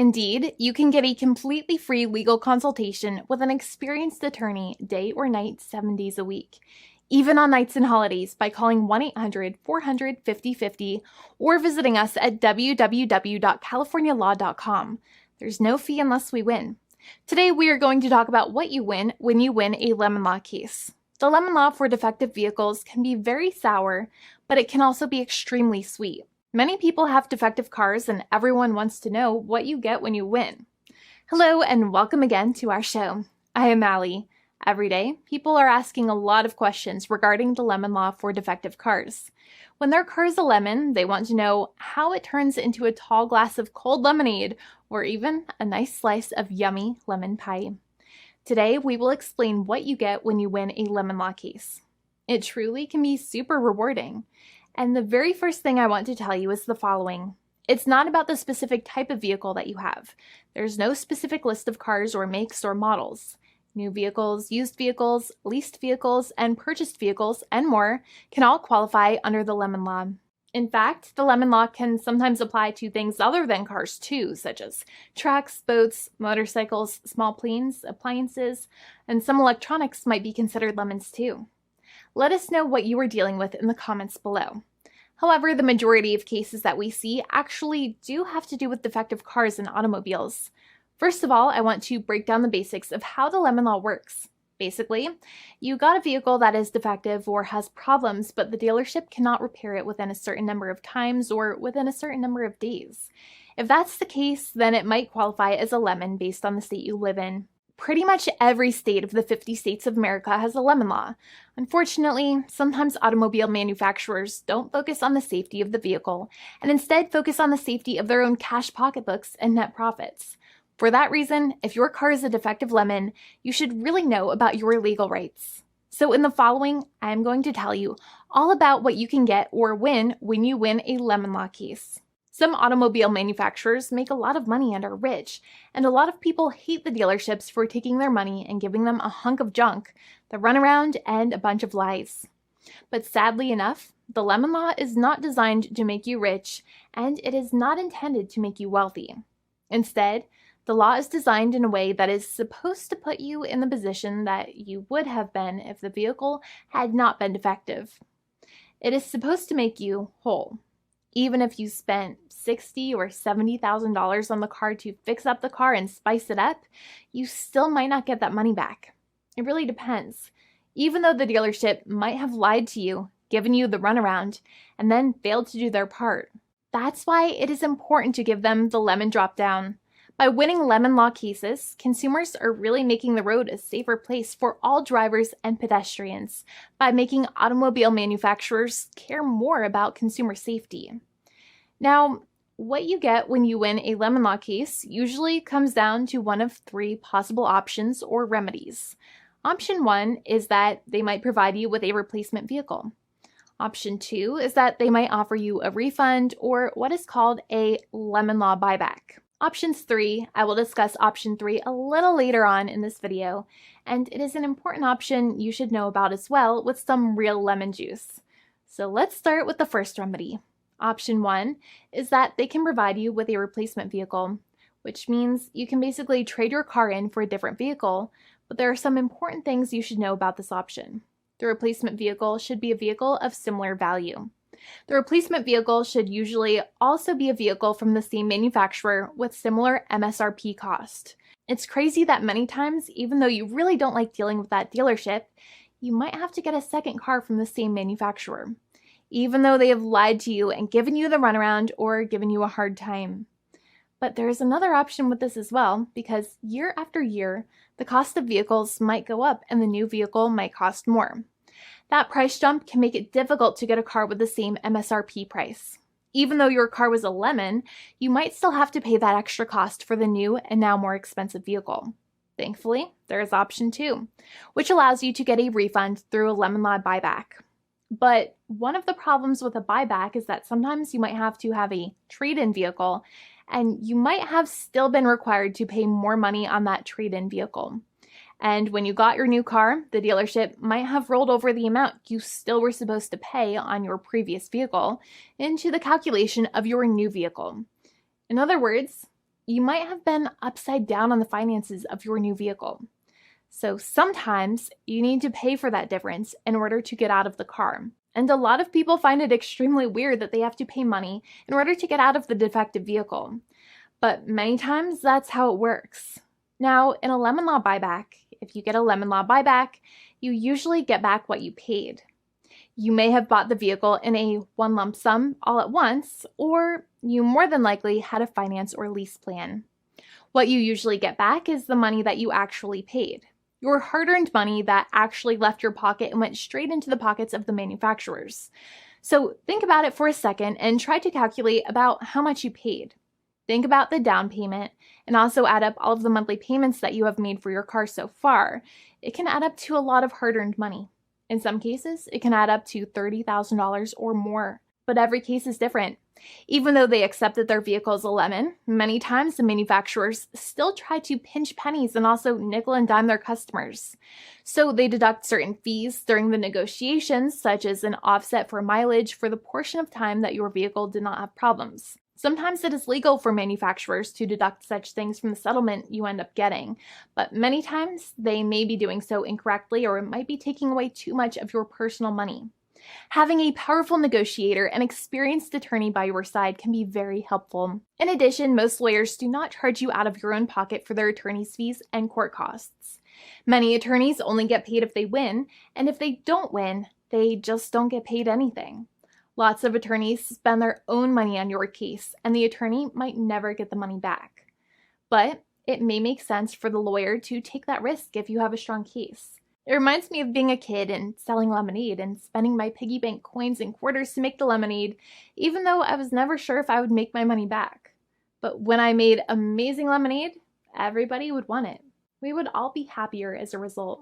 Indeed, you can get a completely free legal consultation with an experienced attorney day or night, 7 days a week, even on nights and holidays by calling 1-800-400-5050 or visiting us at www.californialaw.com. There's no fee unless we win. Today, we are going to talk about what you win when you win a lemon law case. The lemon law for defective vehicles can be very sour, but it can also be extremely sweet. Many people have defective cars, and everyone wants to know what you get when you win. Hello, and welcome again to our show. I am Allie. Every day, people are asking a lot of questions regarding the lemon law for defective cars. When their car is a lemon, they want to know how it turns into a tall glass of cold lemonade, or even a nice slice of yummy lemon pie. Today, we will explain what you get when you win a lemon law case. It truly can be super rewarding. And the very first thing I want to tell you is the following. It's not about the specific type of vehicle that you have. There's no specific list of cars or makes or models. New vehicles, used vehicles, leased vehicles, and purchased vehicles, and more can all qualify under the lemon law. In fact, the lemon law can sometimes apply to things other than cars too, such as trucks, boats, motorcycles, small planes, appliances, and some electronics might be considered lemons too. Let us know what you are dealing with in the comments below. However, the majority of cases that we see actually do have to do with defective cars and automobiles. First of all, I want to break down the basics of how the lemon law works. Basically, you got a vehicle that is defective or has problems, but the dealership cannot repair it within a certain number of times or within a certain number of days. If that's the case, then it might qualify as a lemon based on the state you live in. Pretty much every state of the 50 states of America has a lemon law. Unfortunately, sometimes automobile manufacturers don't focus on the safety of the vehicle and instead focus on the safety of their own cash pocketbooks and net profits. For that reason, if your car is a defective lemon, you should really know about your legal rights. So in the following, I'm going to tell you all about what you can get or win when you win a lemon law case. Some automobile manufacturers make a lot of money and are rich, and a lot of people hate the dealerships for taking their money and giving them a hunk of junk, the runaround, and a bunch of lies. But sadly enough, the lemon law is not designed to make you rich, and it is not intended to make you wealthy. Instead, the law is designed in a way that is supposed to put you in the position that you would have been if the vehicle had not been defective. It is supposed to make you whole. Even if you spent $60,000 or $70,000 on the car to fix up the car and spice it up, you still might not get that money back. It really depends. Even though the dealership might have lied to you, given you the runaround, and then failed to do their part. That's why it is important to give them the lemon drop down. By winning lemon law cases, consumers are really making the road a safer place for all drivers and pedestrians by making automobile manufacturers care more about consumer safety. Now, what you get when you win a lemon law case usually comes down to one of three possible options or remedies. Option 1 is that they might provide you with a replacement vehicle. Option 2 is that they might offer you a refund or what is called a lemon law buyback. Options 3, I will discuss option 3 a little later on in this video, and it is an important option you should know about as well with some real lemon juice. So let's start with the first remedy. Option 1 is that they can provide you with a replacement vehicle, which means you can basically trade your car in for a different vehicle, but there are some important things you should know about this option. The replacement vehicle should be a vehicle of similar value. The replacement vehicle should usually also be a vehicle from the same manufacturer with similar MSRP cost. It's crazy that many times, even though you really don't like dealing with that dealership, you might have to get a second car from the same manufacturer, even though they have lied to you and given you the runaround or given you a hard time. But there's another option with this as well, because year after year, the cost of vehicles might go up and the new vehicle might cost more. That price jump can make it difficult to get a car with the same MSRP price. Even though your car was a lemon, you might still have to pay that extra cost for the new and now more expensive vehicle. Thankfully, there is option 2, which allows you to get a refund through a lemon law buyback. But one of the problems with a buyback is that sometimes you might have to have a trade-in vehicle, and you might have still been required to pay more money on that trade-in vehicle. And when you got your new car, the dealership might have rolled over the amount you still were supposed to pay on your previous vehicle into the calculation of your new vehicle. In other words, you might have been upside down on the finances of your new vehicle. So sometimes you need to pay for that difference in order to get out of the car. And a lot of people find it extremely weird that they have to pay money in order to get out of the defective vehicle. But many times that's how it works. Now, in a lemon law buyback, if you get a lemon law buyback, you usually get back what you paid. You may have bought the vehicle in a one lump sum all at once, or you more than likely had a finance or lease plan. What you usually get back is the money that you actually paid. Your hard-earned money that actually left your pocket and went straight into the pockets of the manufacturers. So think about it for a second and try to calculate about how much you paid. Think about the down payment and also add up all of the monthly payments that you have made for your car so far. It can add up to a lot of hard-earned money. In some cases, it can add up to $30,000 or more, but every case is different. Even though they accept that their vehicle is a lemon, many times the manufacturers still try to pinch pennies and also nickel and dime their customers. So they deduct certain fees during the negotiations, such as an offset for mileage for the portion of time that your vehicle did not have problems. Sometimes it is legal for manufacturers to deduct such things from the settlement you end up getting, but many times they may be doing so incorrectly or it might be taking away too much of your personal money. Having a powerful negotiator and experienced attorney by your side can be very helpful. In addition, most lawyers do not charge you out of your own pocket for their attorney's fees and court costs. Many attorneys only get paid if they win, and if they don't win, they just don't get paid anything. Lots of attorneys spend their own money on your case, and the attorney might never get the money back. But it may make sense for the lawyer to take that risk if you have a strong case. It reminds me of being a kid and selling lemonade and spending my piggy bank coins and quarters to make the lemonade, even though I was never sure if I would make my money back. But when I made amazing lemonade, everybody would want it. We would all be happier as a result.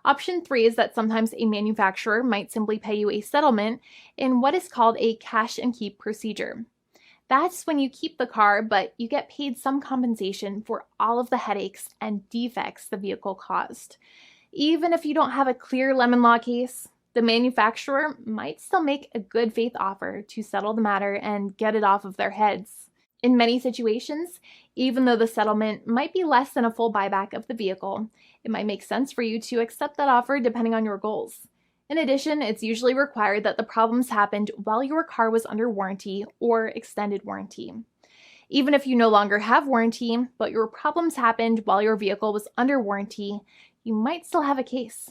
Option 3 is that sometimes a manufacturer might simply pay you a settlement in what is called a cash and keep procedure. That's when you keep the car, but you get paid some compensation for all of the headaches and defects the vehicle caused. Even if you don't have a clear lemon law case, the manufacturer might still make a good faith offer to settle the matter and get it off of their heads. In many situations, even though the settlement might be less than a full buyback of the vehicle, it might make sense for you to accept that offer depending on your goals. In addition, it's usually required that the problems happened while your car was under warranty or extended warranty. Even if you no longer have warranty, but your problems happened while your vehicle was under warranty, you might still have a case.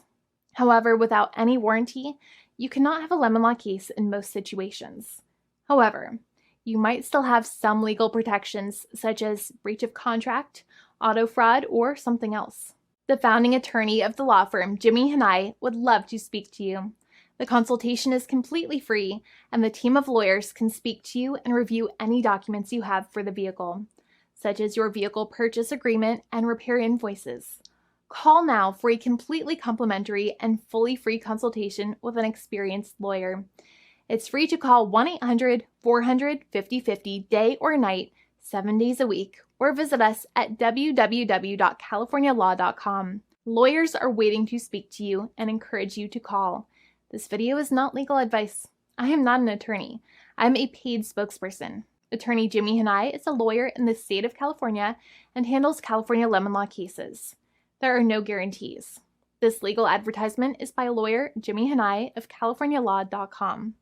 However, without any warranty, you cannot have a lemon law case in most situations. However, you might still have some legal protections such as breach of contract, auto fraud, or something else. The founding attorney of the law firm, Jimmy and I, would love to speak to you. The consultation is completely free, and the team of lawyers can speak to you and review any documents you have for the vehicle, such as your vehicle purchase agreement and repair invoices. Call now for a completely complimentary and fully free consultation with an experienced lawyer. It's free to call 1-800-400-5050 day or night, 7 days a week, or visit us at www.californialaw.com. Lawyers are waiting to speak to you and encourage you to call. This video is not legal advice. I am not an attorney. I'm a paid spokesperson. Attorney Jimmy Hanai is a lawyer in the state of California and handles California lemon law cases. There are no guarantees. This legal advertisement is by lawyer Jimmy Hanai of CaliforniaLaw.com.